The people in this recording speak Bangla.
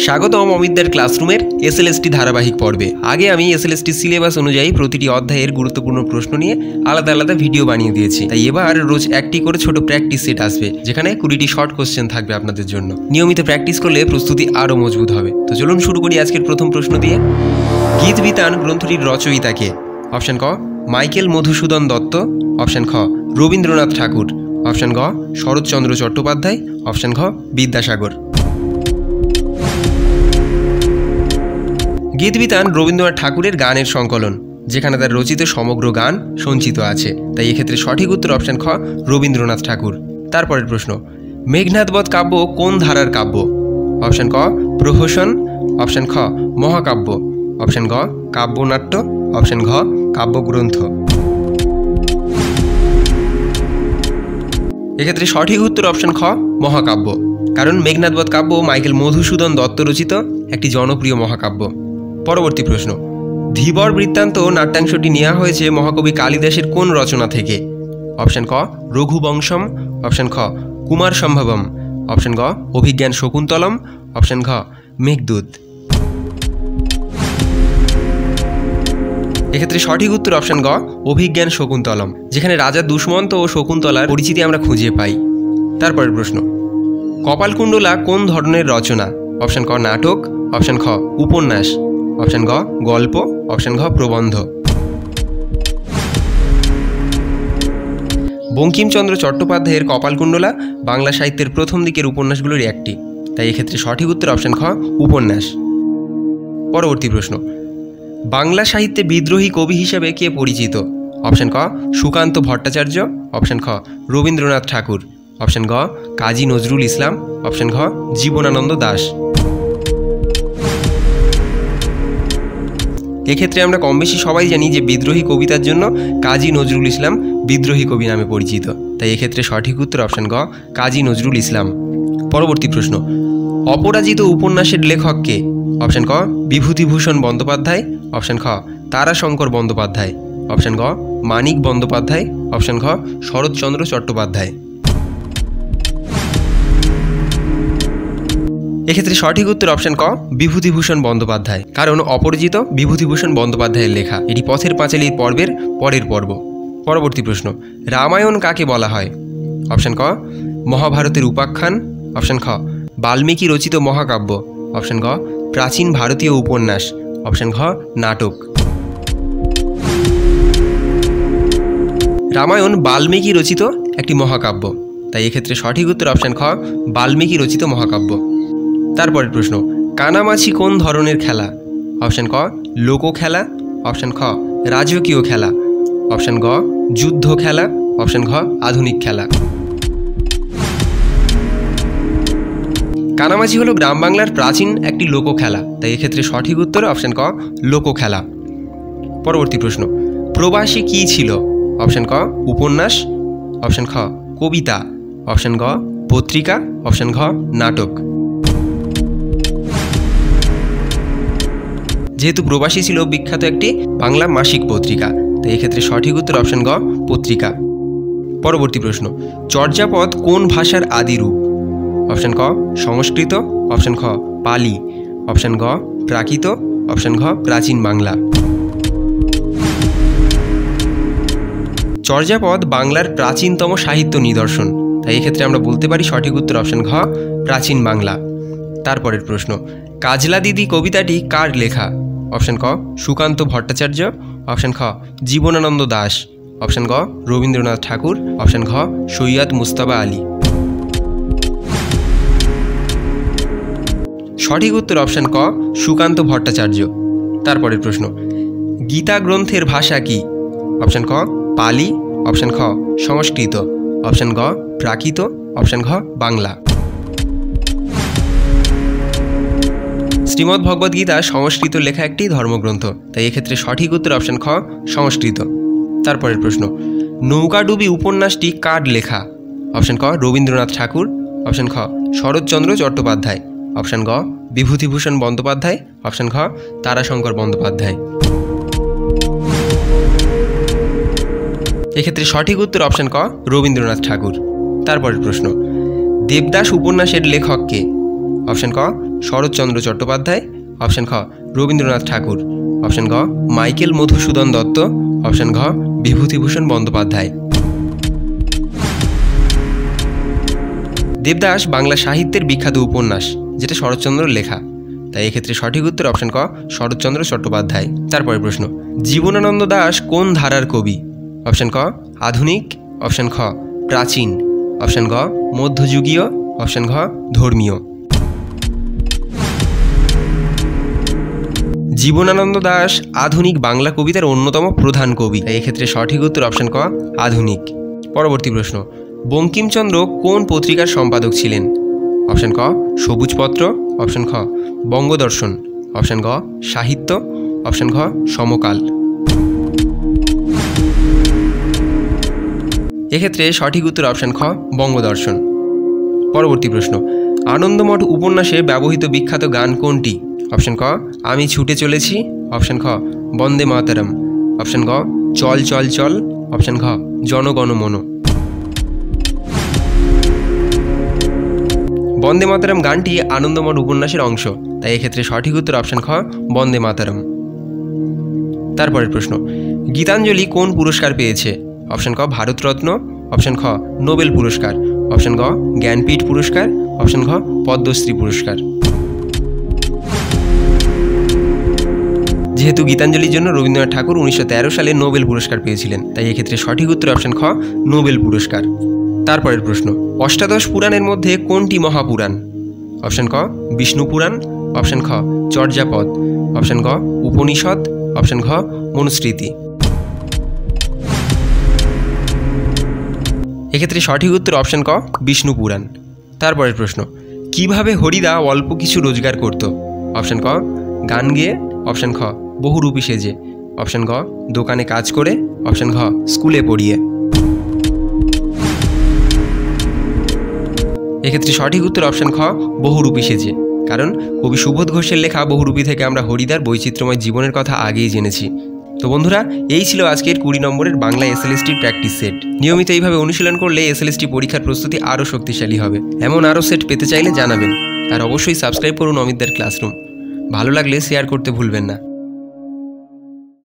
স্বাগতম অমিতদের ক্লাসরুমের এসএলএসটি ধারাবাহিক পর্বে। আগে আমি এসএলএসটি সিলেবাস অনুযায়ী প্রতিটি অধ্যায়ের গুরুত্বপূর্ণ প্রশ্ন নিয়ে আলাদা আলাদা ভিডিও বানিয়ে দিয়েছি। তাই এবার রোজ একটি করে ছোট প্র্যাকটিস সেট আসবে, যেখানে 20টি শর্ট কোশ্চেন থাকবে আপনাদের জন্য। নিয়মিত প্র্যাকটিস করলে প্রস্তুতি আরও মজবুত হবে। তো চলুন শুরু করি আজকের প্রথম প্রশ্ন দিয়ে। গীত বিতান গ্রন্থটির রচয়িতা কে? অপশন ক মাইকেল মধুসূদন দত্ত, অপশন খ রবীন্দ্রনাথ ঠাকুর, অপশন গ শরৎচন্দ্র চট্টোপাধ্যায়, অপশন ঘ বিদ্যাসাগর। গীত বিতান রবীন্দ্রনাথ ঠাকুরের গানের সংকলন, যেখানে তার রচিত সমগ্র গান সঞ্চিত আছে। তাই এক্ষেত্রে সঠিক উত্তর অপশন খ রবীন্দ্রনাথ ঠাকুর। তারপরের প্রশ্ন, মেঘনাদবধ কাব্য কোন ধারার কাব্য? অপশন ক প্রহসন, অপশন খ মহাকাব্য, অপশন গ কাব্যনাট্য, অপশন ঘ কাব্যগ্রন্থ। এক্ষেত্রে সঠিক উত্তর অপশন খ মহাকাব্য, কারণ মেঘনাদবধ কাব্য মাইকেল মধুসূদন দত্ত রচিত একটি জনপ্রিয় মহাকাব্য। পরবর্তী প্রশ্ন, ধীবর বৃত্তান্ত নাট্যাংশটি নেওয়া হয়েছে মহাকবি কালিদাসের কোন রচনা থেকে? অপশন ক রঘুবংশম, অপশন খ কুমার সম্ভবম, অপশন গ অভিজ্ঞান শকুন্তলম, অপশন ঘ মেঘদূত। এক্ষেত্রে সঠিক উত্তর অপশন গ অভিজ্ঞান শকুন্তলম, যেখানে রাজা দুষ্মন্ত ও শকুন্তলার পরিচিতি আমরা খুঁজে পাই। তারপরের প্রশ্ন, কপালকুণ্ডলা কোন ধরনের রচনা? অপশন ক নাটক, অপশন খ উপন্যাস, অপশন গ গল্প, অপশন ঘ প্রবন্ধ। বঙ্কিমচন্দ্র চট্টোপাধ্যায়ের কপালকুণ্ডলা বাংলা সাহিত্যের প্রথম দিকের উপন্যাসগুলোর একটি। তাই এক্ষেত্রে সঠিক উত্তর অপশন খ উপন্যাস। পরবর্তী প্রশ্ন, বাংলা সাহিত্যে বিদ্রোহী কবি হিসেবে কে পরিচিত? অপশন ক সুকান্ত ভট্টাচার্য, অপশন খ রবীন্দ্রনাথ ঠাকুর, অপশন গ কাজী নজরুল ইসলাম, অপশন ঘ জীবনানন্দ দাশ। এক্ষেত্রে আমরা কম বেশি সবাই জানি যে বিদ্রোহী কবিতার জন্য কাজী নজরুল ইসলাম বিদ্রোহী কবি নামে পরিচিত। তাই এক্ষেত্রে সঠিক উত্তর অপশন গ কাজী নজরুল ইসলাম। পরবর্তী প্রশ্ন, অপরাজিত উপন্যাসের লেখক কে? অপশন ক বিভূতিভূষণ বন্দ্যোপাধ্যায়, অপশন খ তারাশঙ্কর বন্দ্যোপাধ্যায়, অপশন গ মানিক বন্দ্যোপাধ্যায়, অপশন ঘ শরৎচন্দ্র চট্টোপাধ্যায়। এক্ষেত্রে সঠিক উত্তর অপশন ক বিভূতিভূষণ বন্দ্যোপাধ্যায়, কারণ অপরাজিত বিভূতিভূষণ বন্দ্যোপাধ্যায়ের লেখা। এটি পথের পাঁচালীর পর্বের পরের পর্ব। পরবর্তী প্রশ্ন, রামায়ণ কাকে বলা হয়? অপশন ক মহাভারতের উপাখ্যান, অপশন খ বাল্মীকি রচিত মহাকাব্য, অপশন গ প্রাচীন ভারতীয় উপন্যাস, অপশন ঘ নাটক। রামায়ণ বাল্মীকি রচিত একটি মহাকাব্য। তাই এক্ষেত্রে সঠিক উত্তর অপশন খ বাল্মীকি রচিত মহাকাব্য। তারপরের প্রশ্ন, কানামাছি কোন ধরনের খেলা? অপশন ক লোক খেলা, অপশন খ রাজকীয় খেলা, অপশন গ যুদ্ধ খেলা, অপশন ঘ আধুনিক খেলা। কানামাছি হলো গ্রাম বাংলার প্রাচীন একটি লোক খেলা। তাই এক্ষেত্রে সঠিক উত্তর অপশন ক লোক খেলা। পরবর্তী প্রশ্ন, প্রবাসী কি ছিল? অপশন ক উপন্যাস, অপশন খ কবিতা, অপশন গ পত্রিকা, অপশন ঘ নাটক। যেহেতু প্রবাসী ছিল বিখ্যাত একটি বাংলা মাসিক পত্রিকা, তাই এক্ষেত্রে সঠিক উত্তর অপশন গ পত্রিকা। পরবর্তী প্রশ্ন, চর্যাপদ কোন ভাষার আদি রূপ? অপশন ক সংস্কৃত, অপশন খ পালি, অপশন গ প্রাকৃত, অপশন ঘ প্রাচীন বাংলা। চর্যাপদ বাংলার প্রাচীনতম সাহিত্য নিদর্শন। তাই এক্ষেত্রে আমরা বলতে পারি সঠিক উত্তর অপশন ঘ প্রাচীন বাংলা। তারপরের প্রশ্ন, কাজলা দিদি কবিতাটি কার লেখা? অপশন ক সুকান্ত ভট্টাচার্য, অপশন খ জীবনানন্দ দাশ, অপশন গ রবীন্দ্রনাথ ঠাকুর, অপশন ঘ সৈয়দ মুস্তাবা আলী। সঠিক উত্তর অপশন ক সুকান্ত ভট্টাচার্য। তারপরের প্রশ্ন, গীতা গ্রন্থের ভাষা কি? অপশন ক পালি, অপশন খ সংস্কৃত, অপশন গ প্রাকৃত, অপশন ঘ বাংলা। শ্রীমদ্ ভগবদ গীতা সংস্কৃত লেখা একটি ধর্মগ্রন্থ। তাই এক্ষেত্রে সঠিক উত্তর অপশন খ সংস্কৃত। তারপরের প্রশ্ন, নৌকাডুবি উপন্যাসটি কার লেখা? অপশন ক রবীন্দ্রনাথ ঠাকুর, অপশন খ শরৎচন্দ্র চট্টোপাধ্যায়, অপশন গ বিভূতিভূষণ বন্দ্যোপাধ্যায়, অপশন ঘ তারাশঙ্কর বন্দ্যোপাধ্যায়। এক্ষেত্রে সঠিক উত্তর অপশন ক রবীন্দ্রনাথ ঠাকুর। তারপরের প্রশ্ন, দেবদাস উপন্যাসের লেখক কে? অপশন ক শরৎচন্দ্র চট্টোপাধ্যায়, অপশন খ রবীন্দ্রনাথ ঠাকুর, অপশন ঘ মাইকেল মধুসূদন দত্ত, অপশন ঘ বিভূতিভূষণ বন্দ্যোপাধ্যায়। দেবদাস বাংলা সাহিত্যের বিখ্যাত উপন্যাস, যেটা শরৎচন্দ্রের লেখা, তাই এক্ষেত্রে সঠিক উত্তর অপশন ক শরৎচন্দ্র চট্টোপাধ্যায়। তারপরে প্রশ্ন, জীবনানন্দ দাশ কোন ধারার কবি? অপশন ক আধুনিক, অপশন খ প্রাচীন, অপশন ঘ মধ্যযুগীয়, অপশন ঘ ধর্মীয়। জীবনানন্দ দাশ আধুনিক বাংলা কবিতার অন্যতম প্রধান কবি, তাই এক্ষেত্রে সঠিক উত্তর অপশন ক আধুনিক। পরবর্তী প্রশ্ন, বঙ্কিমচন্দ্র কোন পত্রিকার সম্পাদক ছিলেন? অপশন ক সবুজপত্র, অপশন খ বঙ্গদর্শন, অপশন গ সাহিত্য, অপশন ঘ সমকাল। এক্ষেত্রে সঠিক উত্তর অপশন খ বঙ্গদর্শন। পরবর্তী প্রশ্ন, আনন্দমঠ উপন্যাসে ব্যবহৃত বিখ্যাত গান কোনটি? অপশন ক আমি ছুটে চলেছি, অপশন খ বন্দে মাতরম, অপশন গ চল চল চল, অপশন ঘ জনগণ মন। বন্দে মাতরম গানটি আনন্দমঠ উপন্যাসের অংশ, তাই এক্ষেত্রে সঠিক উত্তর অপশন খ বন্দে মাতরম। তারপরের প্রশ্ন, গীতাঞ্জলি কোন পুরস্কার পেয়েছে? অপশন ক ভারতরত্ন, অপশন খ নোবেল পুরস্কার, অপশন গ জ্ঞানপীঠ পুরস্কার, অপশন ঘ পদ্মশ্রী পুরস্কার। যেহেতু গীতাঞ্জলির জন্য রবীন্দ্রনাথ ঠাকুর 1913 সালে নোবেল পুরস্কার পেয়েছিলেন, তাই এক্ষেত্রে সঠিক উত্তর অপশন খ নোবেল পুরস্কার। তারপরের প্রশ্ন, অষ্টাদশ পুরাণের মধ্যে কোনটি মহাপুরাণ? অপশন ক বিষ্ণু পুরাণ, অপশন খ চর্যাপদ, অপশন গ উপনিষদ, অপশন ঘ মনুস্মৃতি। এক্ষেত্রে সঠিক উত্তর অপশন ক বিষ্ণু পুরাণ। তারপরের প্রশ্ন, কিভাবে হরিদা অল্প কিছু রোজগার করত? অপশন ক গান গেয়ে, অপশন খ বহুরূপী সেজে, অপশন গ দোকানে কাজ করে, অপশন ঘ স্কুলে পড়িয়ে। এক্ষেত্রে সঠিক উত্তর অপশন খ বহুরূপী সেজে, কারণ কবি সুবোধ ঘোষের লেখা বহুরূপী থেকে আমরা হরিদার বৈচিত্র্যময় জীবনের কথা আগেই জেনেছি। তো বন্ধুরা, এই ছিল আজকের 20 নম্বরের বাংলা এসএলএসটির প্র্যাকটিস সেট। নিয়মিত এইভাবে অনুশীলন করলে এসএলএসটি পরীক্ষার প্রস্তুতি আরও শক্তিশালী হবে। এমন আরও সেট পেতে চাইলে জানাবেন, আর অবশ্যই সাবস্ক্রাইব করুন অমিতদার ক্লাসরুম। ভালো লাগলে শেয়ার করতে ভুলবেন না।